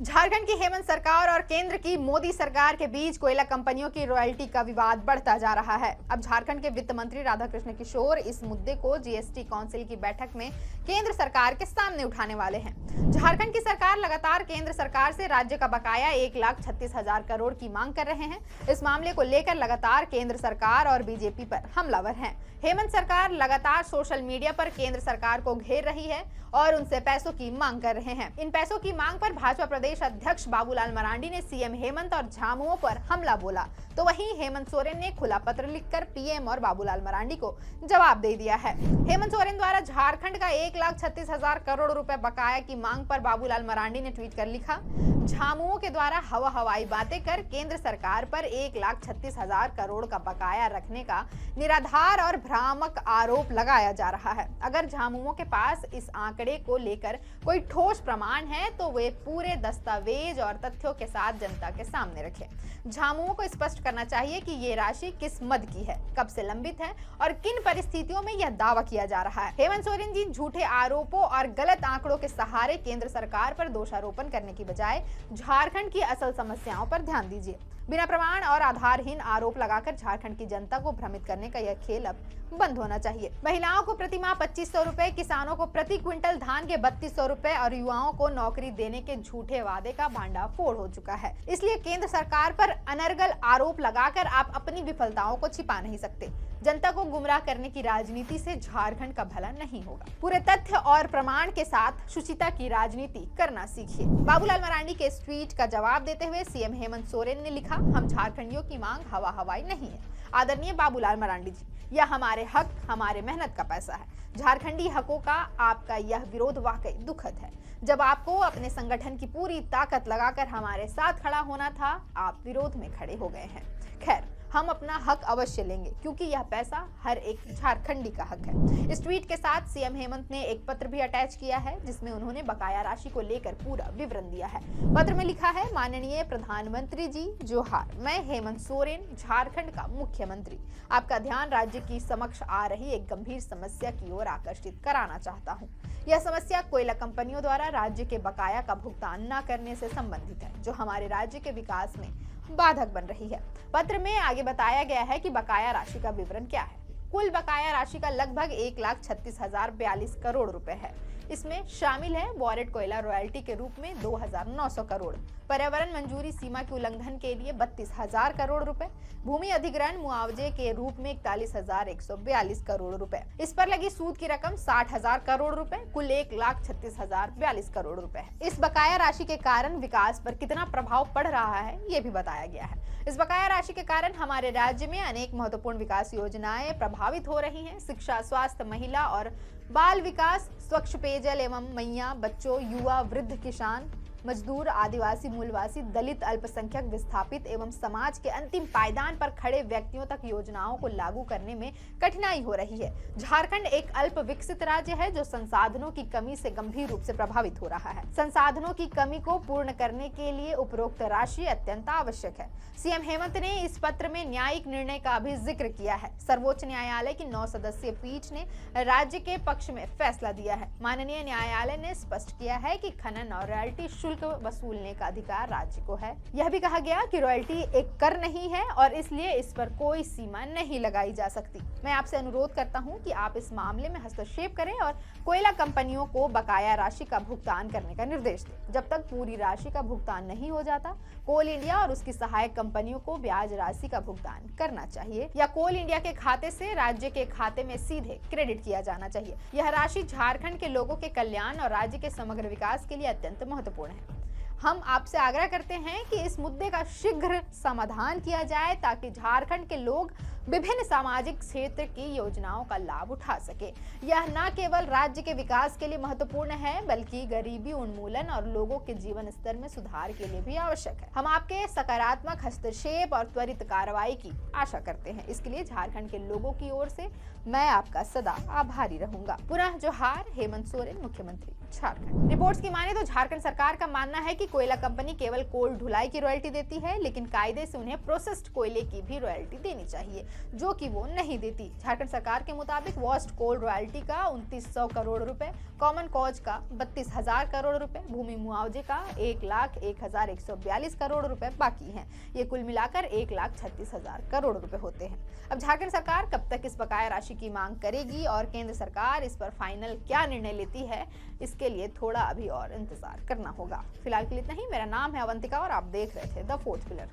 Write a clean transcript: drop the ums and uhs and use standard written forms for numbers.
झारखंड की हेमंत सरकार और केंद्र की मोदी सरकार के बीच कोयला कंपनियों की रॉयल्टी का विवाद बढ़ता जा रहा है। अब झारखंड के वित्त मंत्री राधाकृष्ण किशोर इस मुद्दे को जीएसटी काउंसिल की बैठक में केंद्र सरकार के सामने उठाने वाले हैं। झारखंड की सरकार लगातार केंद्र सरकार से राज्य का बकाया 1,36,000 करोड़ की मांग कर रहे हैं। इस मामले को लेकर लगातार केंद्र सरकार और बीजेपी पर हमलावर हैं। हेमंत सरकार लगातार सोशल मीडिया पर केंद्र सरकार को घेर रही है और उनसे पैसों की मांग कर रहे हैं। इन पैसों की मांग पर भाजपा प्रदेश अध्यक्ष बाबूलाल मरांडी ने सीएम हेमंत और झामुमो पर हमला बोला, तो वहीं हेमंत सोरेन ने खुला पत्र लिखकर पीएम और बाबूलाल मरांडी को जवाब दे दिया है। हेमंत सोरेन द्वारा झारखंड का 1,36,000 करोड़ रुपए बकाया की मांग पर बाबूलाल मरांडी ने ट्वीट कर लिखा, झामुमो के द्वारा हवाई बातें कर केंद्र सरकार पर 1,36,000 करोड़ का बकाया रखने का निराधार और भ्रामक आरोप लगाया जा रहा है। अगर झामुमो के पास इस आंकड़े को लेकर कोई ठोस प्रमाण है तो वे पूरे दस्तावेज और तथ्यों के साथ जनता के सामने रखें। झामुमो को स्पष्ट करना चाहिए कि ये राशि किस मद की है, कब से लंबित है और किन परिस्थितियों में यह दावा किया जा रहा है। हेमंत सोरेन जी झूठे आरोपों और गलत आंकड़ों के सहारे केंद्र सरकार पर दोषारोपण करने की बजाय झारखंड की असल समस्याओं पर ध्यान दीजिए। बिना प्रमाण और आधारहीन आरोप लगाकर झारखंड की जनता को भ्रमित करने का यह खेल अब बंद होना चाहिए। महिलाओं को प्रतिमाह 2500 रुपए, किसानों को प्रति क्विंटल धान के 3200 रुपए और युवाओं को नौकरी देने के झूठे वादे का भांडाफोड़ हो चुका है। इसलिए केंद्र सरकार पर अनर्गल आरोप लगाकर आप अपनी विफलताओं को छिपा नहीं सकते। जनता को गुमराह करने की राजनीति से झारखंड का भला नहीं होगा। पूरे तथ्य और प्रमाण के साथ सुचिता की राजनीति करना सीखिए। बाबूलाल मरांडी के इस ट्वीट का जवाब देते हुए सीएम हेमंत सोरेन ने लिखा, हम झारखंडियों की मांग हवाई नहीं है। आदरणीय बाबूलाल मरांडी जी, यह हमारे हक, हमारे मेहनत का पैसा है। झारखंडी हकों का आपका यह विरोध वाकई दुखद है। जब आपको अपने संगठन की पूरी ताकत लगाकर हमारे साथ खड़ा होना था, आप विरोध में खड़े हो गए हैं। खैर, हम अपना हक अवश्य लेंगे क्योंकि यह पैसा हर एक झारखंडी का हक है। इस ट्वीट के साथ सीएम हेमंत ने एक पत्र भी अटैच किया है जिसमें उन्होंने बकाया राशि को लेकर पूरा विवरण दिया है। पत्र में लिखा है, माननीय प्रधानमंत्री जी जोहार, मैं हेमंत सोरेन, झारखंड का मुख्यमंत्री, आपका ध्यान राज्य की समक्ष आ रही एक गंभीर समस्या की ओर आकर्षित कराना चाहता हूँ। यह समस्या कोयला कंपनियों द्वारा राज्य के बकाया का भुगतान न करने से संबंधित है, जो हमारे राज्य के विकास में बाधक बन रही है। पत्र में आगे बताया गया है कि बकाया राशि का विवरण क्या है। कुल बकाया राशि का लगभग 1,36,042 करोड़ रुपए है। इसमें शामिल है वॉरेट कोयला रॉयल्टी के रूप में 2,900 करोड़, पर्यावरण मंजूरी सीमा के उल्लंघन के लिए 32,000 करोड़ रुपए, भूमि अधिग्रहण मुआवजे के रूप में 41,142 करोड़ रुपए, इस पर लगी सूद की रकम 60,000 करोड़ रुपए, कुल 1,36,042 करोड़ रुपए है। इस बकाया राशि के कारण विकास पर कितना प्रभाव पड़ रहा है, ये भी बताया गया है। इस बकाया राशि के कारण हमारे राज्य में अनेक महत्वपूर्ण विकास योजनाएं प्रभावित हो रही हैं। शिक्षा, स्वास्थ्य, महिला और बाल विकास, स्वच्छ पेयजल एवं मैया, बच्चों, युवा, वृद्ध, किसान, मजदूर, आदिवासी, मूलवासी, दलित, अल्पसंख्यक, विस्थापित एवं समाज के अंतिम पायदान पर खड़े व्यक्तियों तक योजनाओं को लागू करने में कठिनाई हो रही है। झारखंड एक अल्प विकसित राज्य है जो संसाधनों की कमी से गंभीर रूप से प्रभावित हो रहा है। संसाधनों की कमी को पूर्ण करने के लिए उपरोक्त राशि अत्यंत आवश्यक है। सीएम हेमंत ने इस पत्र में न्यायिक निर्णय का भी जिक्र किया है। सर्वोच्च न्यायालय की 9 सदस्यीय पीठ ने राज्य के पक्ष में फैसला दिया है। माननीय न्यायालय ने स्पष्ट किया है कि खनन और रॉयल्टी शुल्क वसूलने का अधिकार राज्य को है। यह भी कहा गया कि रॉयल्टी एक कर नहीं है और इसलिए इस पर कोई सीमा नहीं लगाई जा सकती। मैं आपसे अनुरोध करता हूं कि आप इस मामले में हस्तक्षेप करें और कोयला कंपनियों को बकाया राशि का भुगतान करने का निर्देश दें। जब तक पूरी राशि का भुगतान नहीं हो जाता, कोल इंडिया और उसकी सहायक कंपनियों को ब्याज राशि का भुगतान करना चाहिए या कोल इंडिया के खाते से राज्य के खाते में सीधे क्रेडिट किया जाना चाहिए। यह राशि झारखंड के लोगों के कल्याण और राज्य के समग्र विकास के लिए अत्यंत महत्वपूर्ण है। हम आपसे आग्रह करते हैं कि इस मुद्दे का शीघ्र समाधान किया जाए ताकि झारखंड के लोग विभिन्न सामाजिक क्षेत्र की योजनाओं का लाभ उठा सके। यह न केवल राज्य के विकास के लिए महत्वपूर्ण है बल्कि गरीबी उन्मूलन और लोगों के जीवन स्तर में सुधार के लिए भी आवश्यक है। हम आपके सकारात्मक हस्तक्षेप और त्वरित कार्रवाई की आशा करते हैं। इसके लिए झारखंड के लोगों की ओर से मैं आपका सदा आभारी रहूंगा। पुनः जोहार, हेमंत सोरेन, मुख्यमंत्री। झारखंड। रिपोर्ट्स की माने तो झारखंड सरकार का मानना है कि कोयला कंपनी केवल कोल ढुलाई की रॉयल्टी देती है, लेकिन कायदे से उन्हें प्रोसेस्ड कोयले की भी रॉयल्टी देनी चाहिए, जो कि वो नहीं देती। झारखंड सरकार के मुताबिक वॉस्ट कोल रॉयल्टी का 2900 करोड़ रुपए, कॉमन कॉज का 32,000 करोड़ रुपए, भूमि मुआवजे का 1,01,142 करोड़ रुपए बाकी हैं। ये कुल मिलाकर 1,36,000 करोड़ रुपए होते हैं। अब झारखंड सरकार कब तक इस बकाया राशि की मांग करेगी और केंद्र सरकार इस पर फाइनल क्या निर्णय लेती है, इसके लिए थोड़ा अभी और इंतजार करना होगा। फिलहाल के लिए इतना ही। मेरा नाम है अवंतिका और आप देख रहे थे द फोर्थ पिलर।